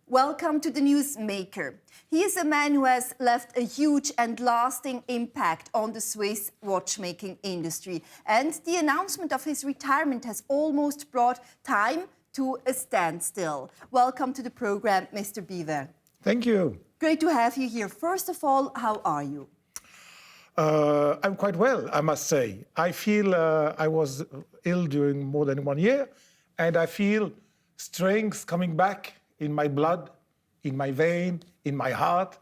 Welcome to the Newsmaker. He is a man who has left a huge and lasting impact on the Swiss watchmaking industry. And the announcement of his retirement has almost brought time to a standstill. Welcome to the program, Mr. Biver. Thank you. Great to have you here. First of all, how are you? I'm quite well, I must say. I feel I was ill during more than 1 year, and I feel strength coming back in my blood, in my vein, in my heart,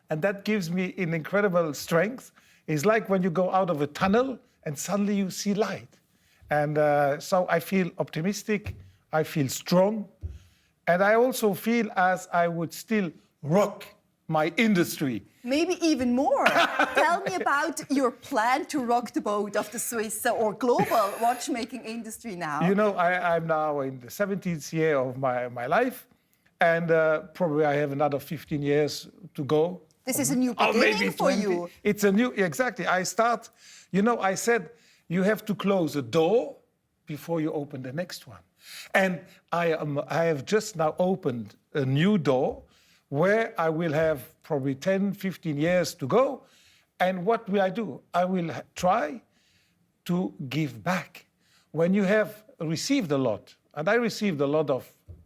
and that gives me an incredible strength. It's like when you go out of a tunnel and suddenly you see light. And so I feel optimistic, I feel strong, and I also feel as I would still rock my industry. Maybe even more. Tell me about your plan to rock the boat of the Swiss or global watchmaking industry now. You know, I'm now in the 17th year of my life, and probably I have another 15 years to go. This is a new beginning for you. It's a new, exactly. I said you have to close a door before you open the next one. And I have just now opened a new door where I will have probably 10, 15 years to go. And what will I do? I will try to give back. When you have received a lot, and I received a lot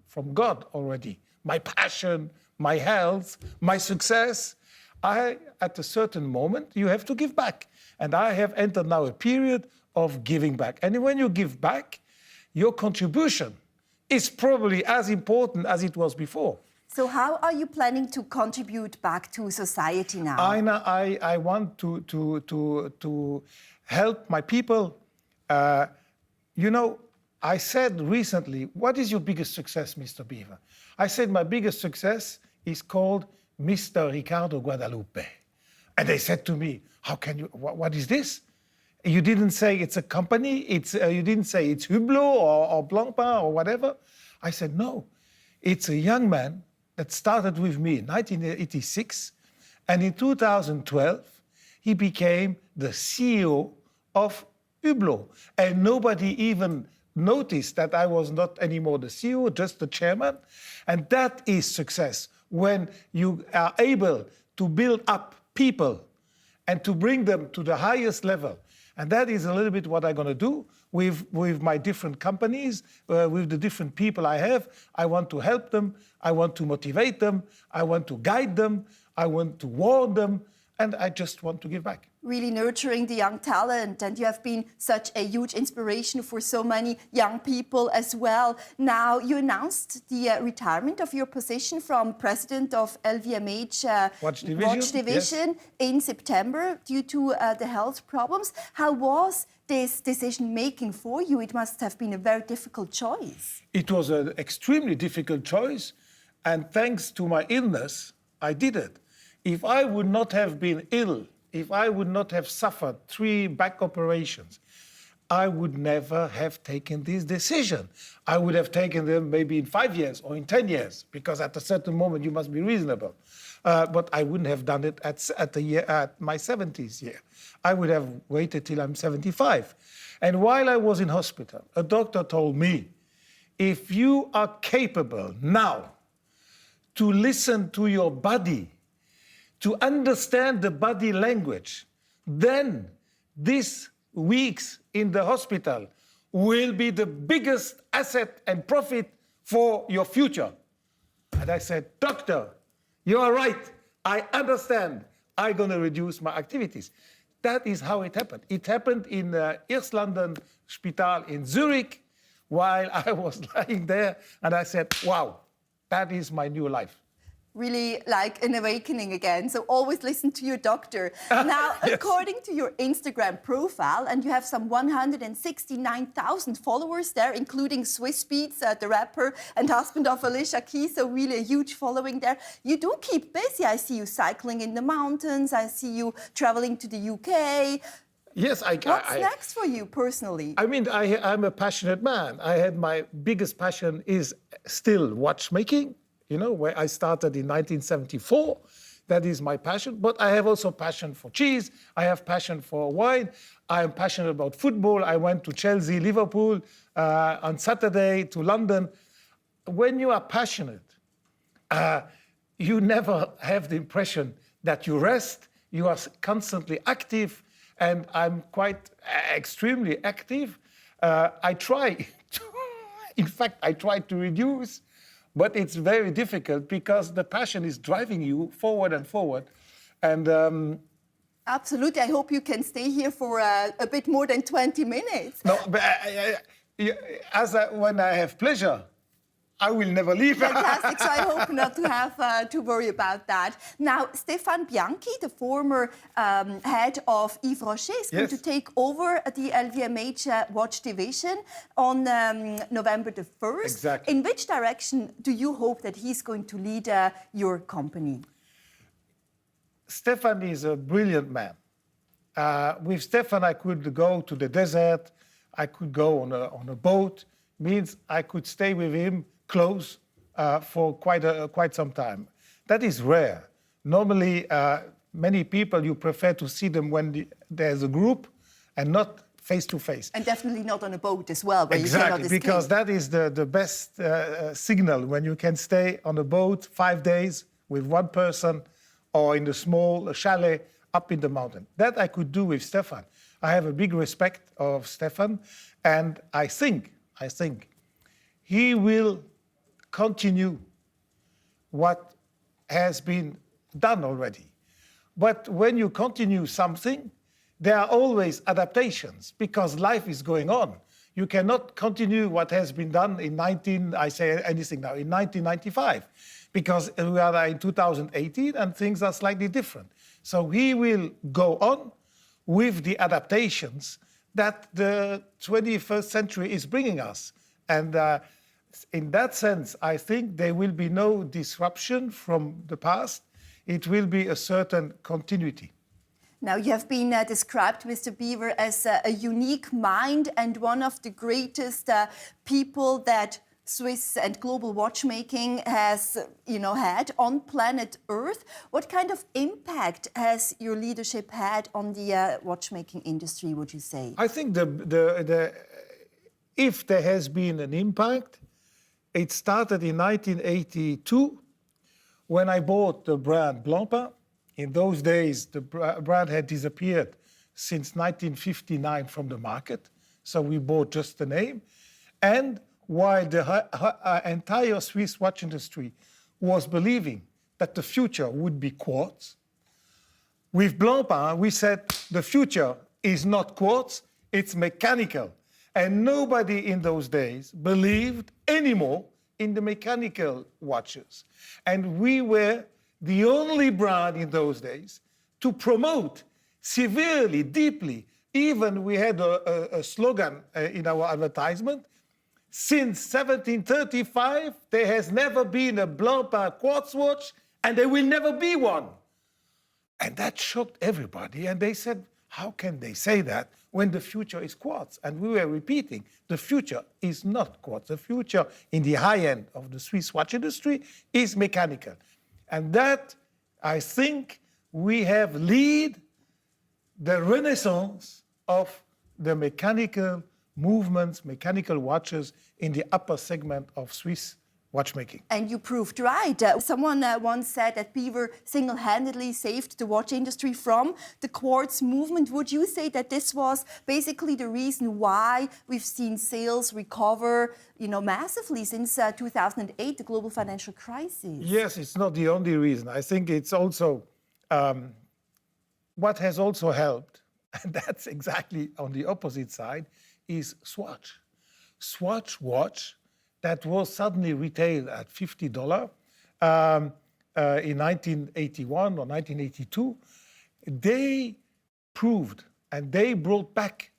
from God already, my passion, my health, my success, at a certain moment, you have to give back. And I have entered now a period of giving back. And when you give back, your contribution is probably as important as it was before. So how are you planning to contribute back to society now? I want to help my people. I said recently, what is your biggest success, Mr. Biver? I said my biggest success is called Mr. Ricardo Guadalupe. And they said to me, how can you, what is this? You didn't say it's a company, you didn't say it's Hublot or Blancpain or whatever. I said, no, it's a young man that started with me in 1986, and in 2012, he became the CEO of Hublot. And nobody even noticed that I was not anymore the CEO, just the chairman. And that is success, when you are able to build up people and to bring them to the highest level. And that is a little bit what I'm going to do with my different companies, with the different people I have. I want to help them. I want to motivate them. I want to guide them. I want to warn them. And I just want to give back. Really nurturing the young talent. And you have been such a huge inspiration for so many young people as well. Now, you announced the retirement of your position from president of LVMH Watch Division yes. in September due to the health problems. How was this decision-making for you? It must have been a very difficult choice. It was an extremely difficult choice. And thanks to my illness, I did it. If I would not have been ill, if I would not have suffered 3 back operations, I would never have taken this decision. I would have taken them maybe in 5 years or in 10 years, because at a certain moment you must be reasonable. But I wouldn't have done it at my 70th year. I would have waited till I'm 75. And while I was in hospital, a doctor told me, if you are capable now to listen to your body, to understand the body language, then these weeks in the hospital will be the biggest asset and profit for your future. And I said, doctor, you are right. I understand. I'm going to reduce my activities. That is how it happened. It happened in Irlanden Spital in Zurich while I was lying there. And I said, wow, that is my new life. Really like an awakening again. So always listen to your doctor. Now, yes. According to your Instagram profile, and you have some 169,000 followers there, including Swiss Beats, the rapper and husband of Alicia Keys, so really a huge following there. You do keep busy. I see you cycling in the mountains. I see you traveling to the UK. Yes, What's next for you personally? I mean, I'm a passionate man. My biggest passion is still watchmaking. You know, where I started in 1974. That is my passion. But I have also passion for cheese. I have passion for wine. I am passionate about football. I went to Chelsea, Liverpool on Saturday, to London. When you are passionate, you never have the impression that you rest. You are constantly active, and I'm quite extremely active. I try to, in fact, I try to reduce, but it's very difficult because the passion is driving you forward and forward. And Absolutely. I hope you can stay here for a bit more than 20 minutes. no, but when I have pleasure, I will never leave. Fantastic. So I hope not to have to worry about that. Now, Stefan Bianchi, the former head of Yves Rocher, is going to take over the LVMH watch division on November the 1st. Exactly. In which direction do you hope that he's going to lead your company? Stefan is a brilliant man. With Stefan, I could go to the desert. I could go on a boat. Means I could stay with him close for quite some time. That is rare. Normally, many people, you prefer to see them when there's a group and not face to face. And definitely not on a boat as well, where exactly, you cannot escape. because that is the best signal when you can stay on a boat 5 days with one person or in a small chalet up in the mountain. That I could do with Stefan. I have a big respect of Stefan, and I think he will continue what has been done already. But when you continue something, there are always adaptations because life is going on. You cannot continue what has been done in 1995 because we are in 2018 and things are slightly different. So he will go on with the adaptations that the 21st century is bringing us. And in that sense, I think there will be no disruption from the past. It will be a certain continuity. Now, you have been described, Mr. Biver, as a unique mind and one of the greatest people that Swiss and global watchmaking has, had on planet Earth. What kind of impact has your leadership had on the watchmaking industry, would you say? I think if there has been an impact, it started in 1982 when I bought the brand Blancpain. In those days, the brand had disappeared since 1959 from the market, so we bought just the name. And while the entire Swiss watch industry was believing that the future would be quartz, with Blancpain, we said the future is not quartz, it's mechanical. And nobody in those days believed anymore in the mechanical watches. And we were the only brand in those days to promote severely, deeply. Even we had a slogan in our advertisement. Since 1735, there has never been a Blancpain quartz watch, and there will never be one. And that shocked everybody. And they said, how can they say that when the future is quartz? And we were repeating, the future is not quartz. The future in the high end of the Swiss watch industry is mechanical. And that, I think, we have led the renaissance of the mechanical movements, mechanical watches in the upper segment of Swiss watchmaking. And you proved right. Someone once said that Biver single-handedly saved the watch industry from the quartz movement. Would you say that this was basically the reason why we've seen sales recover, massively since 2008, the global financial crisis? Yes, it's not the only reason. I think it's also what has also helped, and that's exactly on the opposite side, is Swatch. Swatch watch that was suddenly retailed at $50 in 1981 or 1982, they proved and they brought back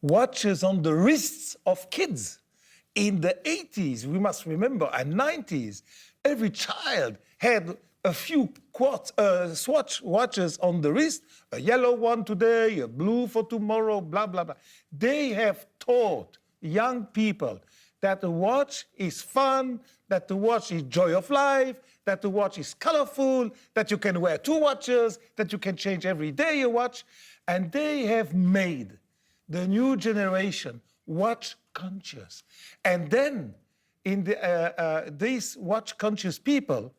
watches on the wrists of kids. In the 80s, we must remember, and 90s, every child had a few Swatch watches on the wrist, a yellow one today, a blue for tomorrow, blah, blah, blah. They have taught young people that the watch is fun, that the watch is joy of life, that the watch is colorful, that you can wear 2 watches, that you can change every day your watch. And they have made the new generation watch conscious. And then in these watch conscious people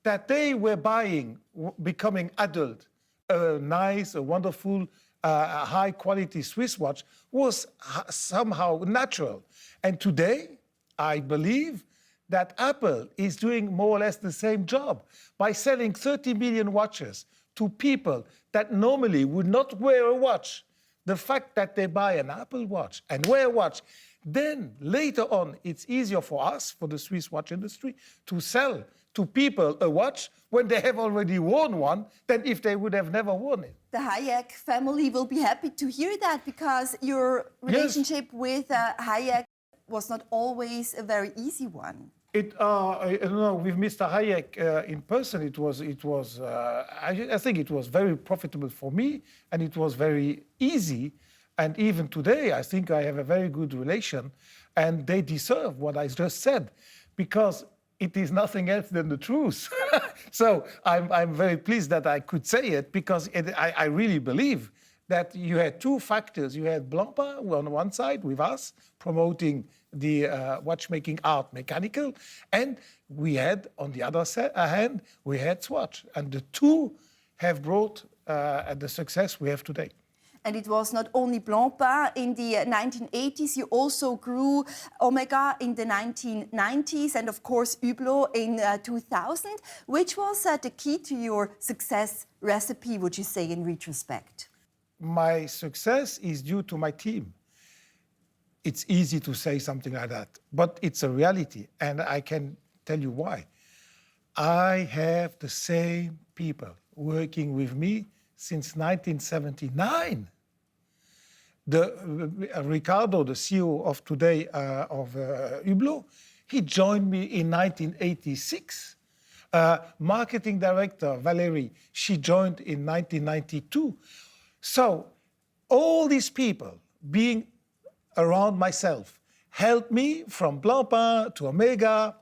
that they were buying, becoming adult, a nice, a wonderful, high-quality Swiss watch was somehow natural. And today, I believe that Apple is doing more or less the same job by selling 30 million watches to people that normally would not wear a watch. The fact that they buy an Apple watch and wear a watch, then later on, it's easier for us, for the Swiss watch industry, to sell to people a watch when they have already worn one than if they would have never worn it. The Hayek family will be happy to hear that, because your relationship with Hayek was not always a very easy one. With Mr. Hayek in person, I think it was very profitable for me, and it was very easy. And even today, I think I have a very good relation, and they deserve what I just said, because it is nothing else than the truth. So I'm very pleased that I could say it, because I really believe that you had two factors. You had Blancpain on one side with us promoting the watchmaking art mechanical, and we had on the other hand, we had Swatch. And the two have brought the success we have today. And it was not only Blancpain in the 1980s, you also grew Omega in the 1990s, and of course Hublot in 2000. Which was the key to your success recipe, would you say, in retrospect? My success is due to my team. It's easy to say something like that, but it's a reality, and I can tell you why. I have the same people working with me since 1979. Ricardo, the CEO of today of Hublot, he joined me in 1986. Marketing director Valérie, she joined in 1992. So all these people being around myself helped me from Blancpain to Omega,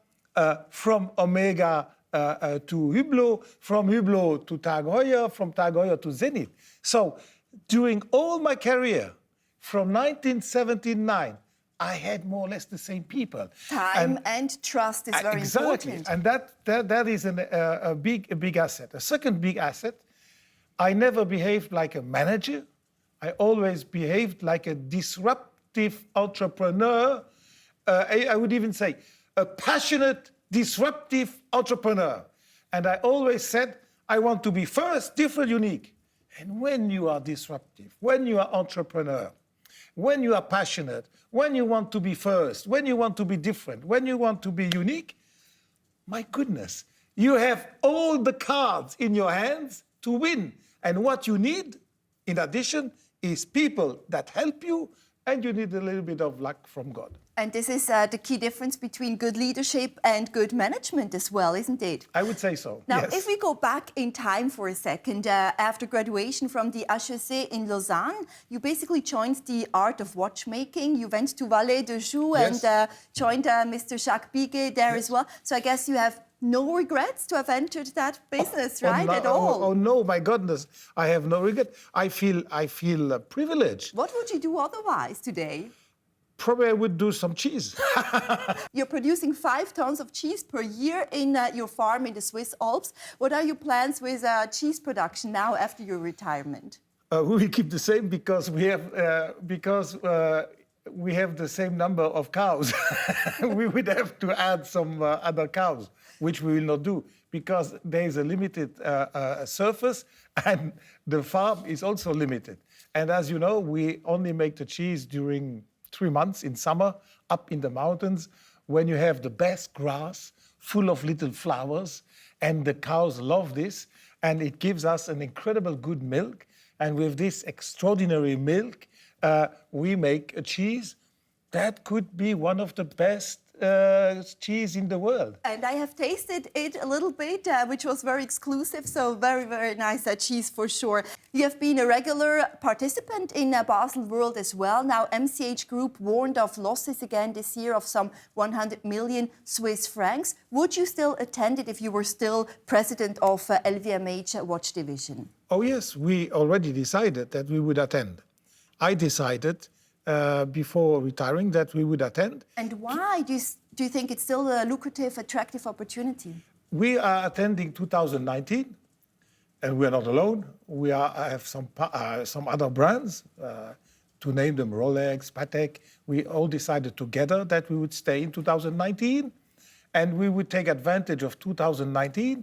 from Omega to Hublot, from Hublot to Tag Heuer, from Tag Heuer to Zenith. So during all my career, from 1979, I had more or less the same people. Time and trust is very important. And that is a big asset. A second big asset, I never behaved like a manager. I always behaved like a disruptive entrepreneur. I would even say a passionate, disruptive entrepreneur. And I always said, I want to be first, different, unique. And when you are disruptive, when you are entrepreneur, when you are passionate, when you want to be first, when you want to be different, when you want to be unique, my goodness, you have all the cards in your hands to win. And what you need, in addition, is people that help you, and you need a little bit of luck from God. And this is the key difference between good leadership and good management as well, isn't it? I would say so, Now, yes. if we go back in time for a second, after graduation from the HEC in Lausanne, you basically joined the art of watchmaking. You went to Valais de Joux, yes. and joined Mr. Jacques Biguet there as well. So I guess you have no regrets to have entered that business, right, at all? Oh, no, my goodness, I have no regret. I feel privileged. What would you do otherwise today? Probably I would do some cheese. You're producing 5 tons of cheese per year in your farm in the Swiss Alps. What are your plans with cheese production now after your retirement? We will keep the same because we have the same number of cows. We would have to add some other cows, which we will not do because there is a limited surface and the farm is also limited. And as you know, we only make the cheese during 3 months in summer, up in the mountains, when you have the best grass, full of little flowers, and the cows love this, and it gives us an incredible good milk. And with this extraordinary milk, we make a cheese that could be one of the best cheese in the world. And I have tasted it a little bit, which was very exclusive, so very, very nice cheese for sure. You have been a regular participant in Baselworld as well. Now, MCH Group warned of losses again this year of some 100 million Swiss francs. Would you still attend it if you were still president of LVMH watch division? Oh yes, we already decided that we would attend. I decided before retiring that we would attend. And why do you think it's still a lucrative, attractive opportunity? We are attending 2019, and we are not alone. I have some other brands, to name them Rolex, Patek. We all decided together that we would stay in 2019, and we would take advantage of 2019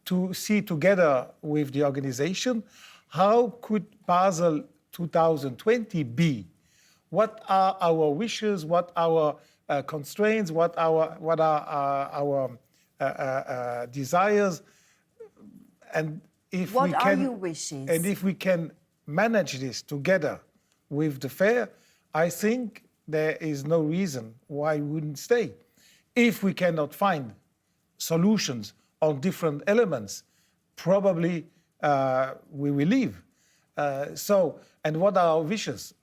to see together with the organization how could Basel 2020 be. What are our wishes? What are our constraints? What are our desires? And if what we are can, your wishes? And if we can manage this together with the fair, I think there is no reason why we wouldn't stay. If we cannot find solutions on different elements, probably we will leave. And what are our wishes?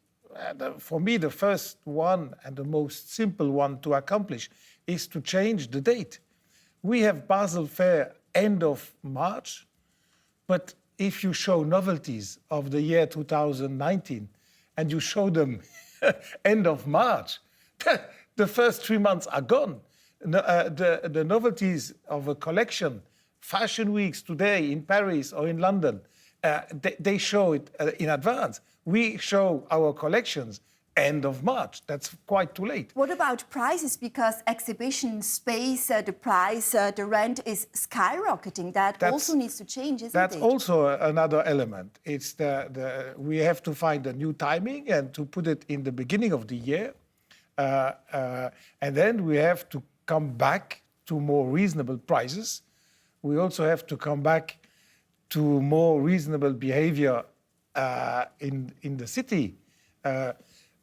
For me, the first one and the most simple one to accomplish is to change the date. We have Basel Fair end of March, but if you show novelties of the year 2019 and you show them end of March, the first 3 months are gone. The novelties of a collection, fashion weeks today in Paris or in London, they show it in advance. We show our collections end of March. That's quite too late. What about prices? Because exhibition space, the price, the rent is skyrocketing. That's also needs to change, isn't it? That's also another element. It's we have to find a new timing and to put it in the beginning of the year. And then we have to come back to more reasonable prices. We also have to come back to more reasonable behavior in the city.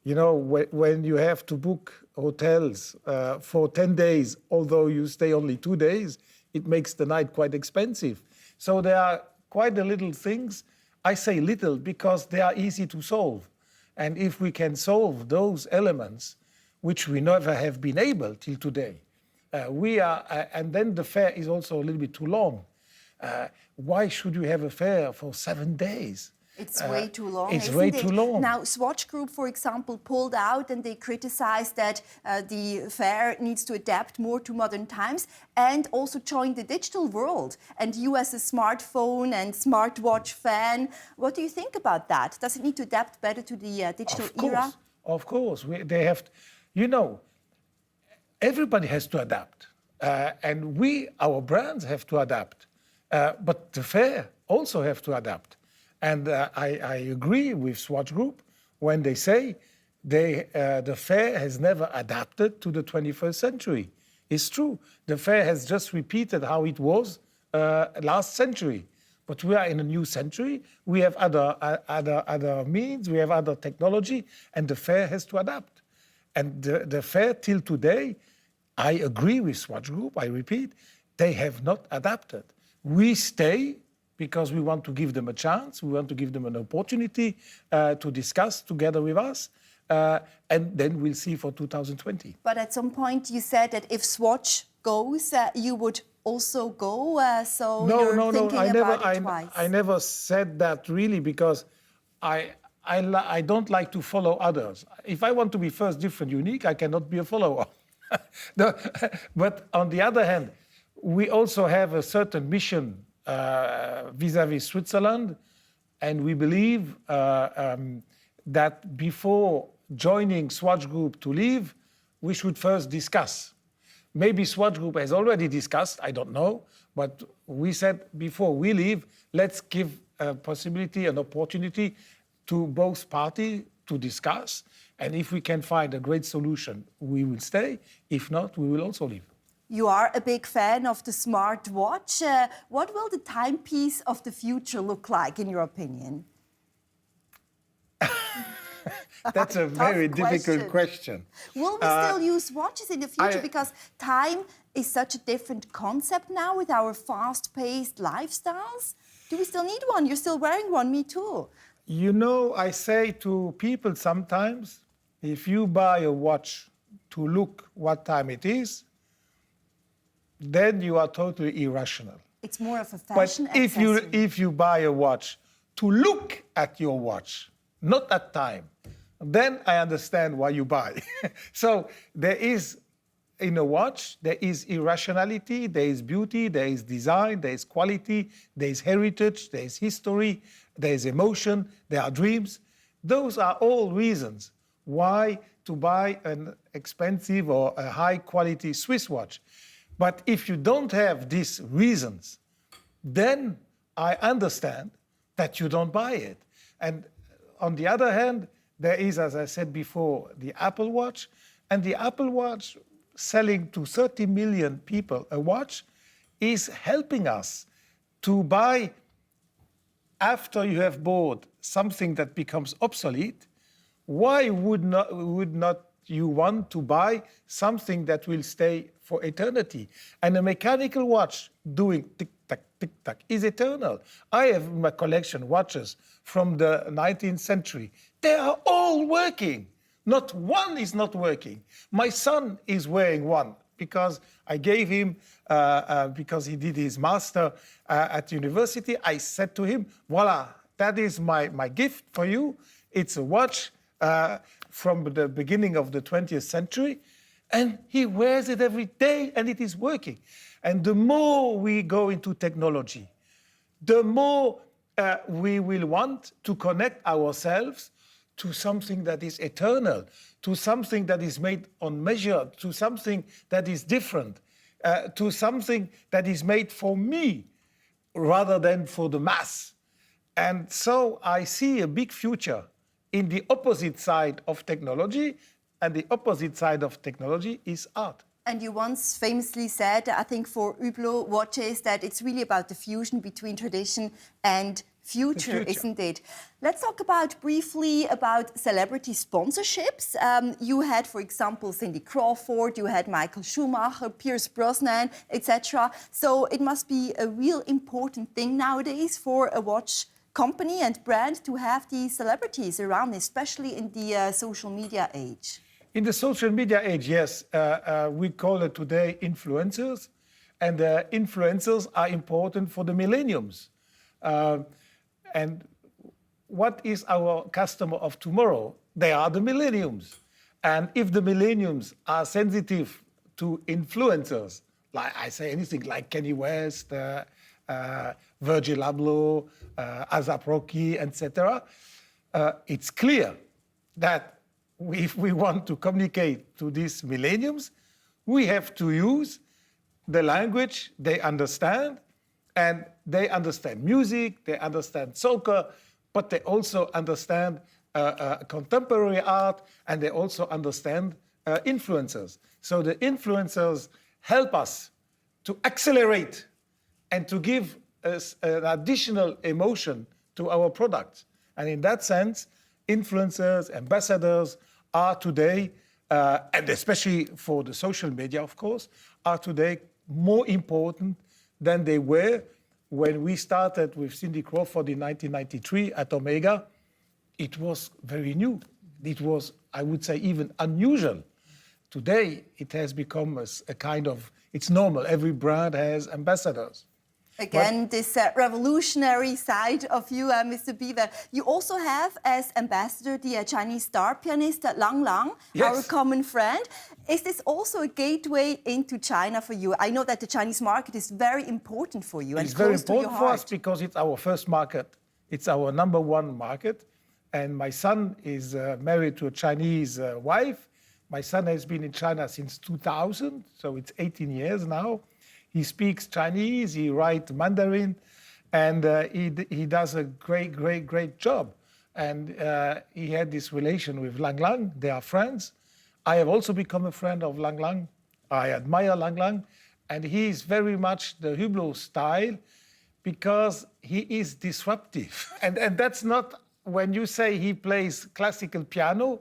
When you have to book hotels for 10 days, although you stay only 2 days, it makes the night quite expensive. So there are quite a little things. I say little because they are easy to solve. And if we can solve those elements, which we never have been able till today, and then the fair is also a little bit too long. Why should you have a fair for 7 days? It's way too long. It's way too long. Now, Swatch Group, for example, pulled out and they criticized that the fair needs to adapt more to modern times and also join the digital world. And you, as a smartphone and smartwatch fan, what do you think about that? Does it need to adapt better to the digital era? Of course. They have, everybody has to adapt. And our brands have to adapt. But the fair also have to adapt. And I agree with Swatch Group when they say the fair has never adapted to the 21st century. It's true. The fair has just repeated how it was last century. But we are in a new century. We have other means. We have other technology. And the fair has to adapt. And the fair till today, I agree with Swatch Group. I repeat, they have not adapted. We stay because we want to give them a chance, we want to give them an opportunity to discuss together with us, and then we'll see for 2020. But at some point you said that if Swatch goes, you would also go, so you're thinking about it twice. I never said that really because I don't like to follow others. If I want to be first, different, unique, I cannot be a follower. But on the other hand, we also have a certain mission vis-à-vis Switzerland, and we believe that before joining Swatch Group to leave, we should first discuss. Maybe Swatch Group has already discussed, I don't know, but we said before we leave, let's give a possibility, an opportunity to both parties to discuss, and if we can find a great solution, we will stay. If not, we will also leave. You are a big fan of the smartwatch. What will the timepiece of the future look like, in your opinion? That's a very difficult question. Will we still use watches in the future? Because time is such a different concept now with our fast-paced lifestyles. Do we still need one? You're still wearing one, me too. I say to people sometimes, if you buy a watch to look what time it is, then you are totally irrational. It's more of a fashion accessory. But if you buy a watch to look at your watch, not at time, then I understand why you buy. So there is in a watch, there is irrationality, there is beauty, there is design, there is quality, there is heritage, there is history, there is emotion, there are dreams. Those are all reasons why to buy an expensive or a high-quality Swiss watch. But if you don't have these reasons, then I understand that you don't buy it. And on the other hand, there is, as I said before, the Apple Watch. And the Apple Watch, selling to 30 million people a watch, is helping us to buy, after you have bought something that becomes obsolete, why would not you want to buy something that will stay for eternity? And a mechanical watch doing tick-tack, tick-tack is eternal. I have in my collection watches from the 19th century. They are all working. Not one is not working. My son is wearing one because I gave him, because he did his master at university, I said to him, voila, that is my gift for you. It's a watch from the beginning of the 20th century, and he wears it every day, and it is working. And the more we go into technology, the more we will want to connect ourselves to something that is eternal, to something that is made on measure, to something that is different, to something that is made for me rather than for the mass. And so I see a big future in the opposite side of technology, and the opposite side of technology is art. And you once famously said, I think for Hublot watches, that it's really about the fusion between tradition and future, isn't it? Let's talk briefly about celebrity sponsorships. You had, for example, Cindy Crawford, you had Michael Schumacher, Pierce Brosnan, etc. So it must be a real important thing nowadays for a watch company and brand to have these celebrities around, especially in the social media age. In the social media age, yes, we call it today influencers, and influencers are important for the millenniums. And what is our customer of tomorrow? They are the millenniums. And if the millenniums are sensitive to influencers, like I say anything like Kanye West, Virgil Abloh, A$AP Rocky, etc., it's clear that if we want to communicate to these millenniums, we have to use the language they understand, and they understand music, they understand soccer, but they also understand contemporary art, and they also understand influencers. So the influencers help us to accelerate and to give us an additional emotion to our products. And in that sense, influencers, ambassadors are today, and especially for the social media, of course, are today more important than they were when we started with Cindy Crawford in 1993 at Omega. It was very new. It was, I would say, even unusual. Today, it has become a kind of, it's normal. Every brand has ambassadors. Again, this revolutionary side of you, Mr. Biver. You also have as ambassador the Chinese star pianist Lang Lang, yes, our common friend. Is this also a gateway into China for you? I know that the Chinese market is very important for you. It's very important for us because it's our first market. It's our #1 market. And my son is married to a Chinese wife. My son has been in China since 2000, so it's 18 years now. He speaks Chinese, he writes Mandarin, and he does a great job. And he had this relation with Lang Lang. They are friends. I have also become a friend of Lang Lang. I admire Lang Lang. And he is very much the Hublot style because he is disruptive. And that's not, when you say he plays classical piano,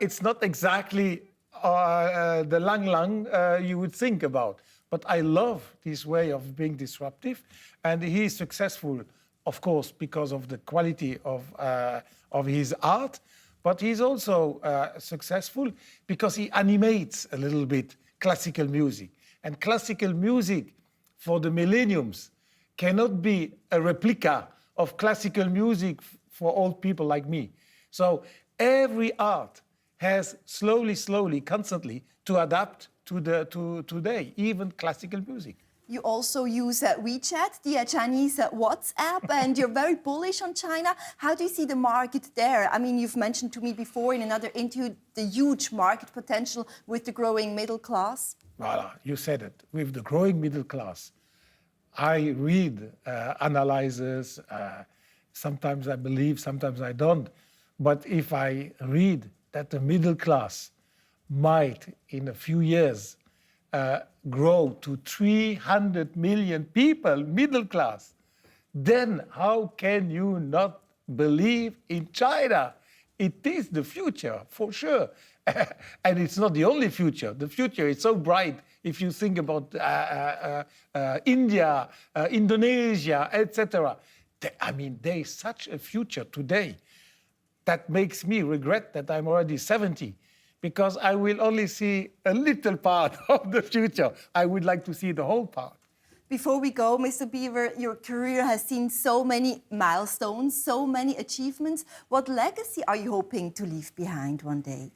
it's not exactly the Lang Lang you would think about. But I love this way of being disruptive, and he is successful, of course, because of the quality of his art. But he's also successful because he animates a little bit classical music. And classical music for the millenniums cannot be a replica of classical music for old people like me. So every art has slowly, constantly to adapt to today, even classical music. You also use WeChat, the Chinese WhatsApp, and you're very bullish on China. How do you see the market there? I mean, you've mentioned to me before in another interview the huge market potential with the growing middle class. Voilà, you said it. With the growing middle class, I read analyses. Sometimes I believe, sometimes I don't. But if I read that the middle class might, in a few years, grow to 300 million people, middle class, then how can you not believe in China? It is the future, for sure. And it's not the only future. The future is so bright if you think about India, Indonesia, etc. I mean, there is such a future today that makes me regret that I'm already 70, because I will only see a little part of the future. I would like to see the whole part. Before we go, Mr. Biver, your career has seen so many milestones, so many achievements. What legacy are you hoping to leave behind one day?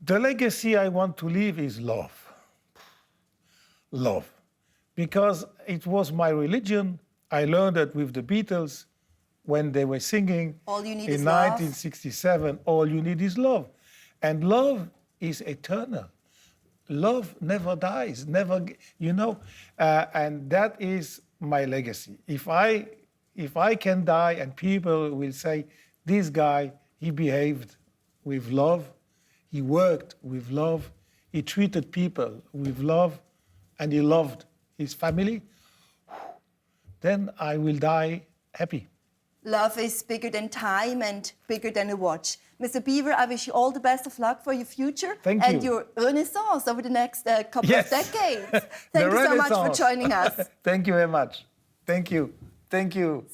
The legacy I want to leave is love. Love. Because it was my religion. I learned it with the Beatles when they were singing All you need in is love. 1967, all you need is love. And love is eternal. Love never dies, never, you know, and that is my legacy. If I can die and people will say, this guy, he behaved with love, he worked with love, he treated people with love, and he loved his family, then I will die happy. Love is bigger than time and bigger than a watch. Mr. Biver, I wish you all the best of luck for your future and your renaissance over the next couple of decades. Thank you so much for joining us. Thank you very much. Thank you. Thank you.